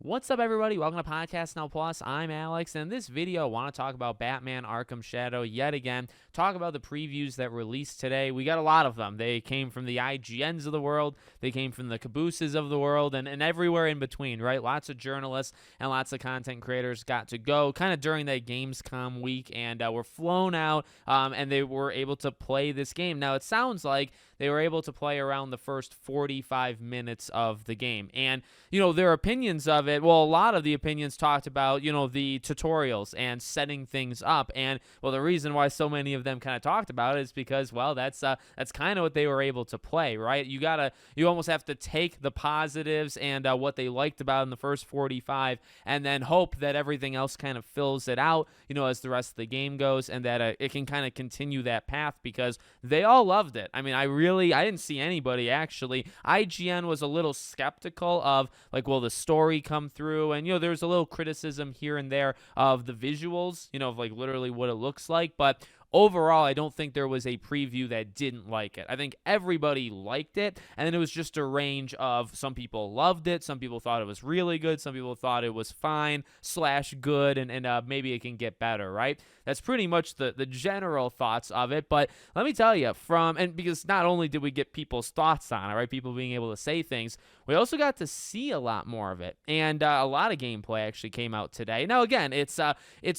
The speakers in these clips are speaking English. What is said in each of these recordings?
What's up, everybody? Welcome to Podcast Now Plus. I'm Alex, and in this video, I want to talk about Batman Arkham Shadow yet again. Talk about the previews that released today. We got a lot of them. They came from the IGNs of the world. They came from the Cabooses of the world, and everywhere in between, right? Lots of journalists and lots of content creators got to go kind of during that Gamescom week, and were flown out, and they were able to play this game. Now, it sounds like they were able to play around the first 45 minutes of the game. And, their opinions of it, well, a lot of the opinions talked about, the tutorials and setting things up. And, well, the reason why so many of them kind of talked about it is because, well, that's kind of what they were able to play, right? You almost have to take the positives and what they liked about in the first 45 and then hope that everything else kind of fills it out, as the rest of the game goes, and that it can kind of continue that path because they all loved it. I mean, I didn't see anybody actually. IGN was a little skeptical of, like, will the story come through? And, there's a little criticism here and there of the visuals, of like literally what it looks like. But overall, I don't think there was a preview that didn't like it. I think everybody liked it, and then it was just a range of some people loved it, some people thought it was really good, some people thought it was fine / good, and maybe it can get better, right? That's pretty much the general thoughts of it. But let me tell you, because not only did we get people's thoughts on it, right, people being able to say things, we also got to see a lot more of it, and a lot of gameplay actually came out today. Now, again, it's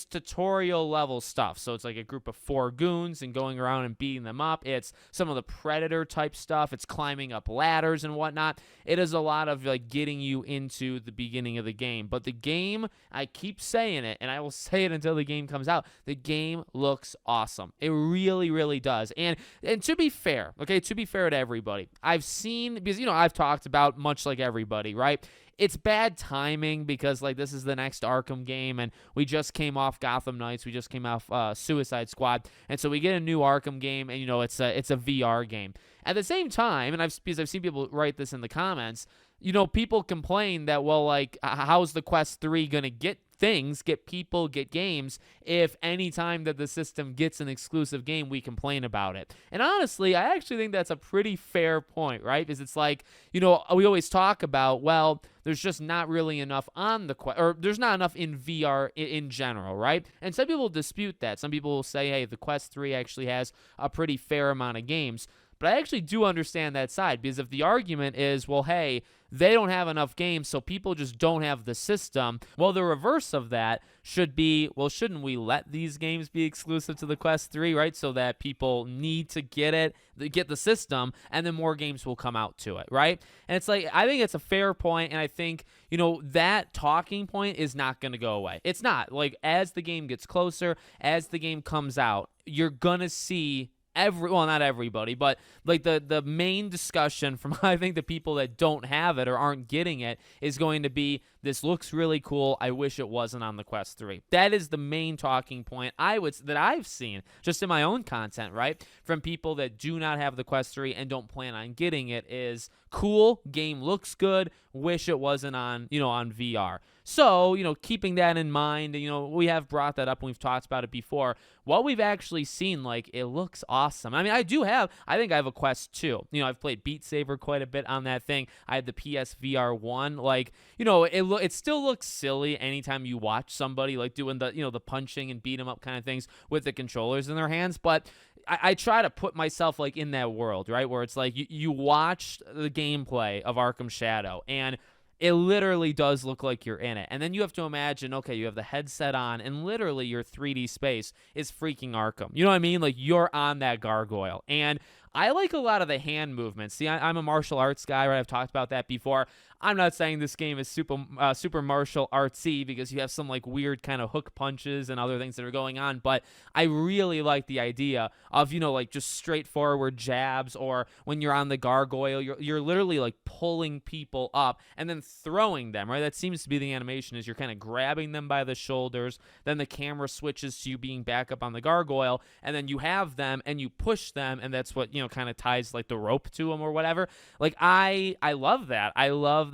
tutorial level stuff, so it's like a group of 4 goons and going around and beating them up. It's some of the Predator type stuff. It's climbing up ladders and whatnot. It is a lot of like getting you into the beginning of the game. But the game, I keep saying it, and I will say it until the game comes out, the game looks awesome. It really, really does. And to be fair, to everybody, I've seen, because, I've talked about, much like everybody, right? It's bad timing because, like, this is the next Arkham game, and we just came off Gotham Knights. We just came off Suicide Squad, and so we get a new Arkham game, and, it's a VR game. At the same time, and because I've seen people write this in the comments, people complain that, well, like, how's the Quest 3 going to get things, get people, get games, if any time that the system gets an exclusive game, we complain about it. And honestly, I actually think that's a pretty fair point, right? Because it's like, we always talk about, well, there's just not really enough on the Quest, or there's not enough in VR in general, right? And some people dispute that. Some people will say, hey, the Quest 3 actually has a pretty fair amount of games. But I actually do understand that side, because if the argument is, well, hey, they don't have enough games, so people just don't have the system, well, the reverse of that should be, well, shouldn't we let these games be exclusive to the Quest 3, right? So that people need to get the system, and then more games will come out to it, right? And it's like, I think it's a fair point, and I think, that talking point is not going to go away. It's not. Like, as the game gets closer, as the game comes out, you're going to see not everybody, but like the main discussion from, I think, the people that don't have it or aren't getting it is going to be, this looks really cool, I wish it wasn't on the Quest 3. That is the main talking point that I've seen just in my own content, right? From people that do not have the Quest 3 and don't plan on getting it is, cool, game looks good, wish it wasn't on, on VR. So, keeping that in mind, we have brought that up and we've talked about it before. What we've actually seen, like, it looks awesome. I mean, I think I have a Quest 2. I've played Beat Saber quite a bit on that thing. I had the PSVR 1. Like, it still looks silly anytime you watch somebody, like, doing the, the punching and beat 'em up kind of things with the controllers in their hands. But I try to put myself, like, in that world, right? Where it's like, you watch the gameplay of Arkham Shadow, and it literally does look like you're in it. And then you have to imagine, okay, you have the headset on, and literally your 3D space is freaking Arkham. You know what I mean? Like, you're on that gargoyle. And I like a lot of the hand movements. See, I'm a martial arts guy, right? I've talked about that before. I'm not saying this game is super martial artsy, because you have some like weird kind of hook punches and other things that are going on, but I really like the idea of, like just straightforward jabs, or when you're on the gargoyle, you're literally like pulling people up and then throwing them, right? That seems to be the animation, is you're kind of grabbing them by the shoulders, then the camera switches to you being back up on the gargoyle, and then you have them and you push them, and that's what, kind of ties like the rope to them or whatever. Like, I love that. I love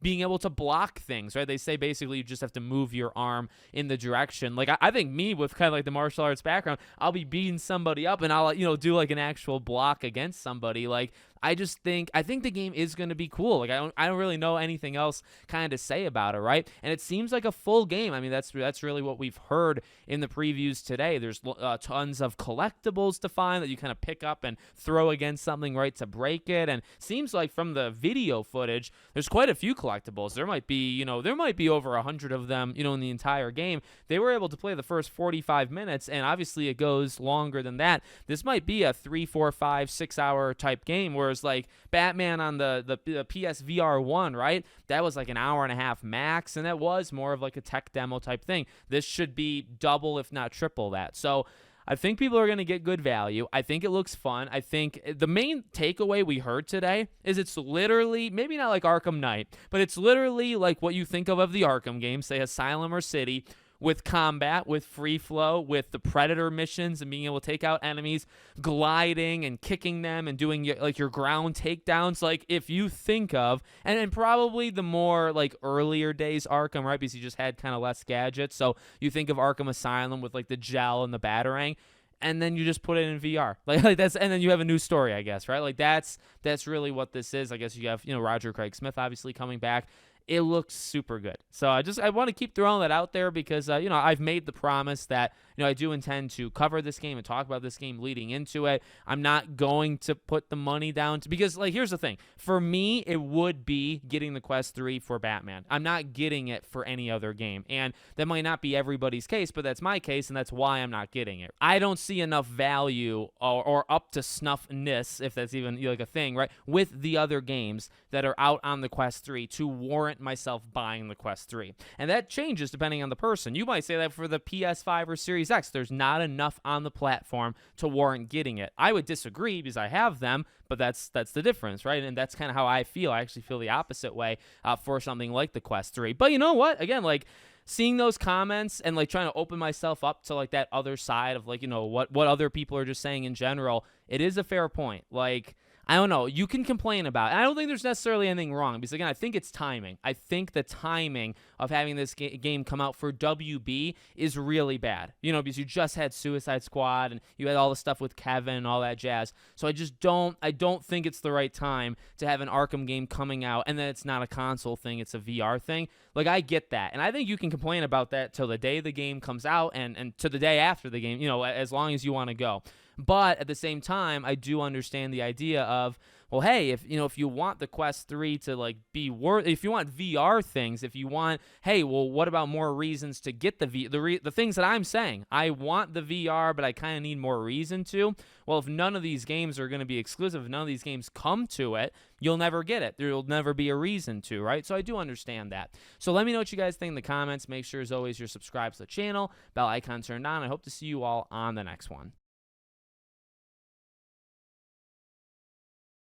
being able to block things, right? They say basically you just have to move your arm in the direction. Like, I think me, with kind of like the martial arts background, I'll be beating somebody up and I'll, do like an actual block against somebody. Like, I think the game is going to be cool. Like I don't really know anything else kind of to say about it, right? And it seems like a full game. I mean, that's really what we've heard in the previews today. There's tons of collectibles to find that you kind of pick up and throw against something, right, to break it. And seems like from the video footage, there's quite a few collectibles. There might be over 100 of them, in the entire game. They were able to play the first 45 minutes, and obviously it goes longer than that. This might be a 3, 4, 5, 6 hour type game, whereas like Batman on the PSVR 1, right? That was like an hour and a half max, and that was more of like a tech demo type thing. This should be double, if not triple that. So I think people are going to get good value. I think it looks fun. I think the main takeaway we heard today is it's literally, maybe not like Arkham Knight, but it's literally like what you think of the Arkham games, say Asylum or City, with combat, with free flow, with the Predator missions and being able to take out enemies, gliding and kicking them and doing like your ground takedowns. Like if you think of, and probably the more like earlier days Arkham, right? Because you just had kind of less gadgets. So you think of Arkham Asylum with like the gel and the Batarang, and then you just put it in VR. Like that's, and then you have a new story, I guess, right? Like that's really what this is. I guess you have, Roger Craig Smith obviously coming back. It looks super good. So I want to keep throwing that out there because, I've made the promise that, I do intend to cover this game and talk about this game leading into it. I'm not going to put the money down because, like, here's the thing. For me, it would be getting the Quest 3 for Batman. I'm not getting it for any other game. And that might not be everybody's case, but that's my case, and that's why I'm not getting it. I don't see enough value or up to snuffness, if that's even like a thing, right, with the other games that are out on the Quest 3 to warrant myself buying the Quest 3. And that changes depending on the person. You might say that for the PS5 or Series X, there's not enough on the platform to warrant getting it. I would disagree because I have them, but that's the difference, right? And that's kind of how I feel. I actually feel the opposite way for something like the Quest 3. But you know what? Again, like, seeing those comments and like trying to open myself up to like that other side of like, what other people are just saying in general, it is a fair point. Like, I don't know. You can complain about it. I don't think there's necessarily anything wrong because, again, I think it's timing. I think the timing of having this game come out for WB is really bad, because you just had Suicide Squad and you had all the stuff with Kevin and all that jazz. So I don't think it's the right time to have an Arkham game coming out and then it's not a console thing, it's a VR thing. Like, I get that. And I think you can complain about that till the day the game comes out and to the day after the game, as long as you want to go. But at the same time, I do understand the idea of, well, hey, if you want the Quest 3 to like be worth, if you want VR things, if you want, hey, well, what about more reasons to get the things that I'm saying? I want the VR, but I kind of need more reason to. Well, if none of these games are going to be exclusive, if none of these games come to it, you'll never get it. There'll never be a reason to, right? So I do understand that. So let me know what you guys think in the comments. Make sure, as always, you're subscribed to the channel, bell icon turned on. I hope to see you all on the next one.